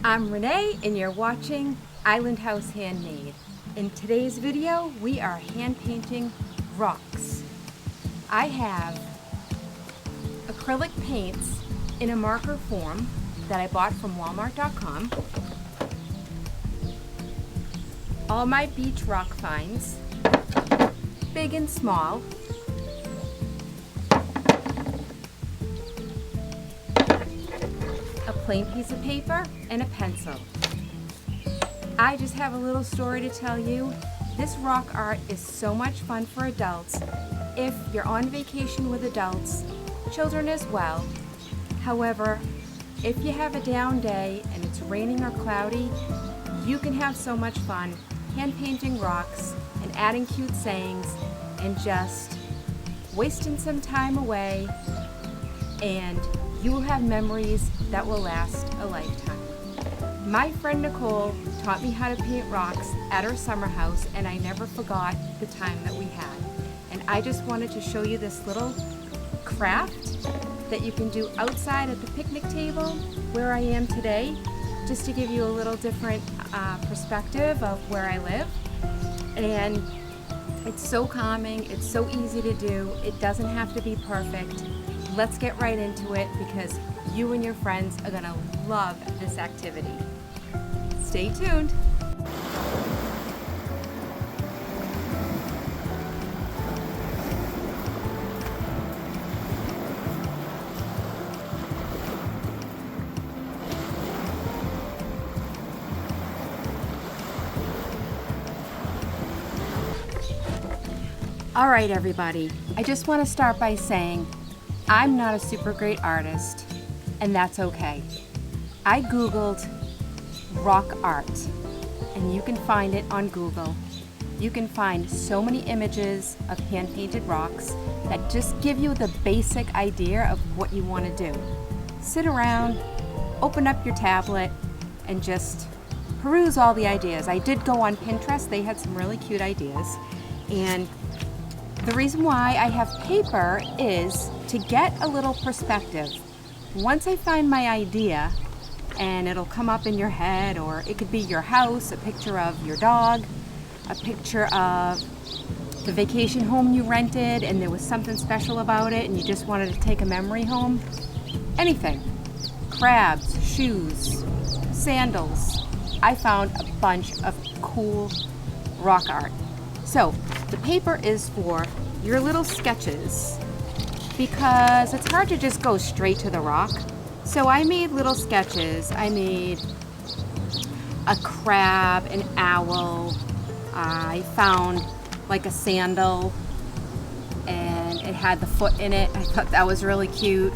I'm Renee and you're watching Island House Handmade. In today's video, we are hand painting rocks. I have acrylic paints in a marker form that I bought from Walmart.com. All my beach rock finds, big and small. A plain piece of paper and a pencil. I just have a little story to tell you. This rock art is so much fun for adults if you're on vacation with adults, children as well. However, if you have a down day and it's raining or cloudy, you can have so much fun hand painting rocks and adding cute sayings and just wasting some time away, and you will have memories that will last a lifetime. My friend Nicole taught me how to paint rocks at her summer house, and I never forgot the time that we had. And I just wanted to show you this little craft that you can do outside at the picnic table where I am today, just to give you a little different perspective of where I live. And it's so calming, it's so easy to do, it doesn't have to be perfect. Let's get right into it because you and your friends are gonna love this activity. Stay tuned. All right, everybody, I just want to start by saying I'm not a super great artist, and that's okay. I Googled rock art, and you can find it on Google. You can find so many images of hand-painted rocks that just give you the basic idea of what you want to do. Sit around, open up your tablet, and just peruse all the ideas. I did go on Pinterest, they had some really cute ideas, and the reason why I have paper is to get a little perspective. Once I find my idea, and it'll come up in your head, or it could be your house, a picture of your dog, a picture of the vacation home you rented and there was something special about it and you just wanted to take a memory home. Anything. Crabs, shoes, sandals. I found a bunch of cool rock art. So the paper is for your little sketches because it's hard to just go straight to the rock. So I made little sketches. I made a crab, an owl. I found like a sandal and it had the foot in it. I thought that was really cute.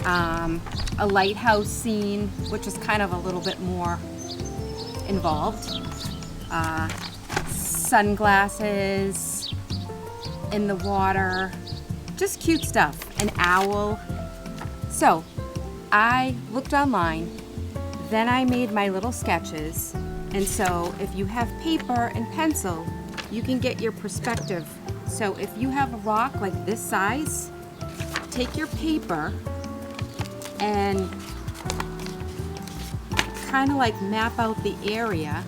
A lighthouse scene, which is kind of a little bit more involved. Sunglasses in the water, just cute stuff. An owl. So I looked online, then I made my little sketches, and so if you have paper and pencil, you can get your perspective. So if you have a rock like this size, take your paper and kind of like map out the area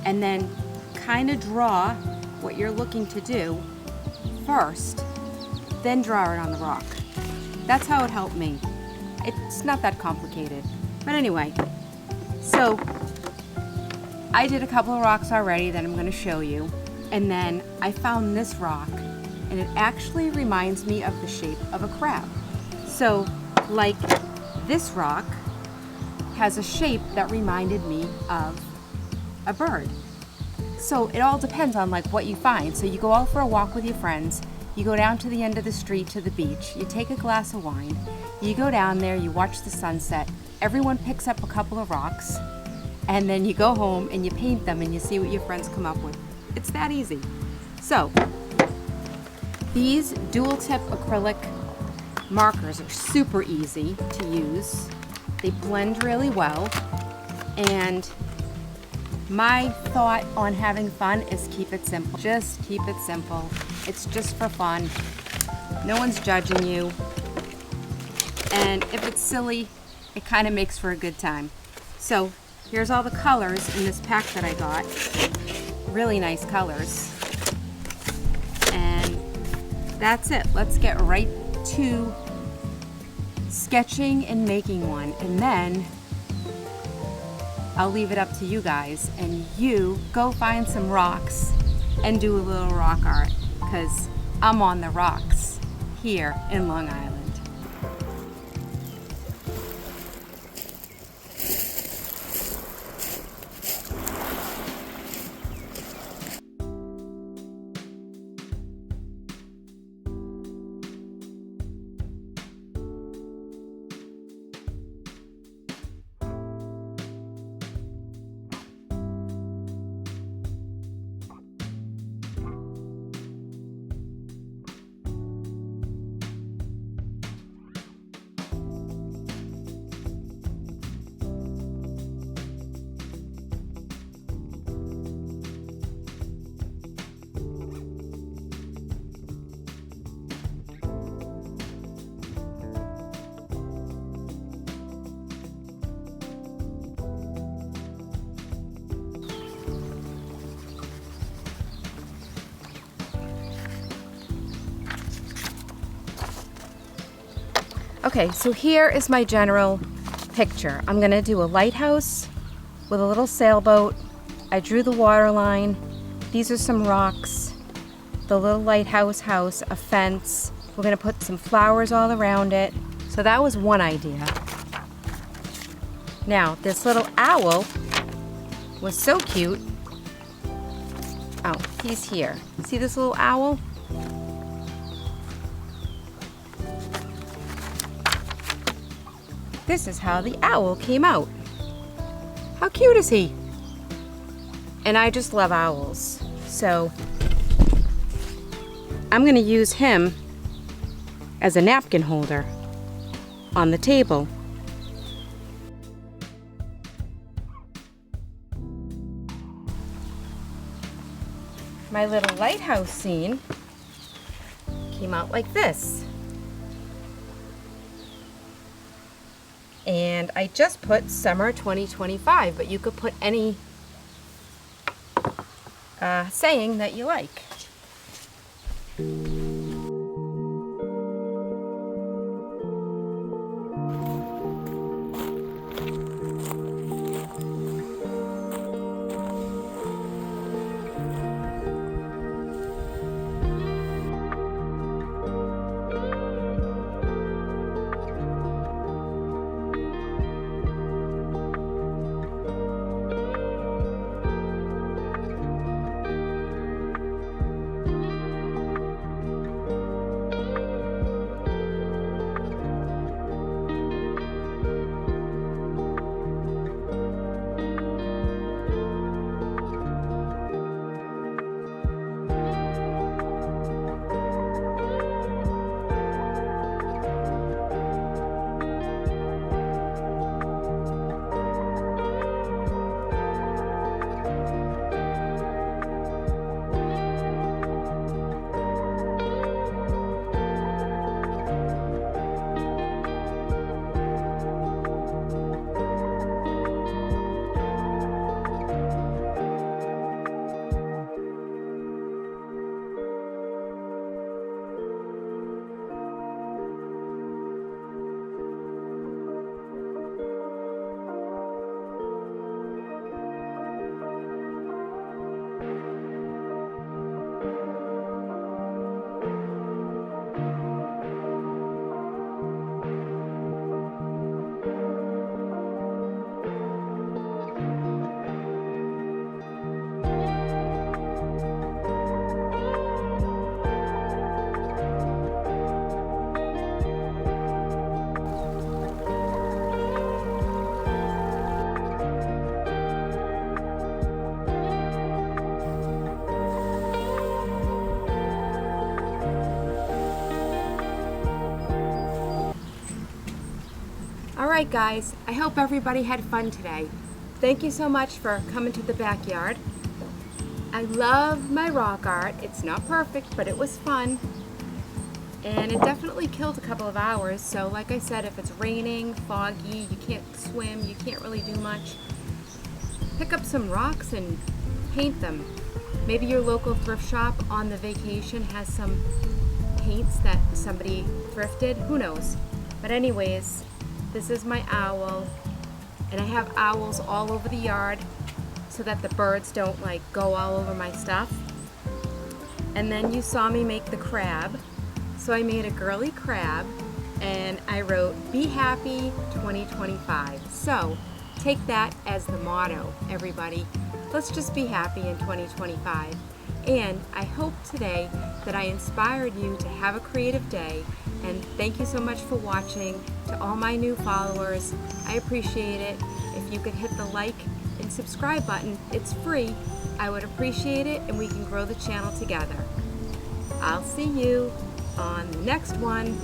and then kind of draw what you're looking to do first, then draw it on the rock. That's how it helped me. It's not that complicated. But anyway, so I did a couple of rocks already that I'm going to show you. And then I found this rock, and it actually reminds me of the shape of a crab. So, like this rock has a shape that reminded me of a bird. So it all depends on like what you find. So you go out for a walk with your friends, you go down to the end of the street to the beach, you take a glass of wine, you go down there, you watch the sunset, everyone picks up a couple of rocks, and then you go home and you paint them and you see what your friends come up with. It's that easy. So these dual tip acrylic markers are super easy to use. They blend really well, and my thought on having fun is keep it simple. Just keep it simple. It's just for fun. No one's judging you. And if it's silly, it kind of makes for a good time. So Here's all the colors in this pack that I got. Really nice colors. And that's it. Let's get right to sketching and making one. And then I'll leave it up to you guys. And you go find some rocks and do a little rock art, because I'm on the rocks here in Long Island. Okay, so here is my general picture. I'm gonna do a lighthouse with a little sailboat. I drew the water line. These are some rocks, the little lighthouse house, a fence. We're gonna put some flowers all around it. So that was one idea. Now, this little owl was so cute. Oh, he's here. See this little owl? This is how the owl came out. How cute is he? And I just love owls. So I'm gonna use him as a napkin holder on the table. My little lighthouse scene came out like this. And I just put summer 2025, but you could put any saying that you like. Alright guys, I hope everybody had fun today. Thank you so much for coming to the backyard. I love my rock art. It's not perfect, but it was fun. And it definitely killed a couple of hours, so like I said, if it's raining, foggy, you can't swim, you can't really do much, pick up some rocks and paint them. Maybe your local thrift shop on the vacation has some paints that somebody thrifted, who knows. But anyways, this is my owl, and I have owls all over the yard so that the birds don't like go all over my stuff. And then you saw me make the crab. So I made a girly crab and I wrote, "Be happy 2025." So take that as the motto, everybody. Let's just be happy in 2025. And I hope today that I inspired you to have a creative day. And thank you so much for watching. To all my new followers, I appreciate it. If you could hit the like and subscribe button, it's free. I would appreciate it, and we can grow the channel together. I'll see you on the next one.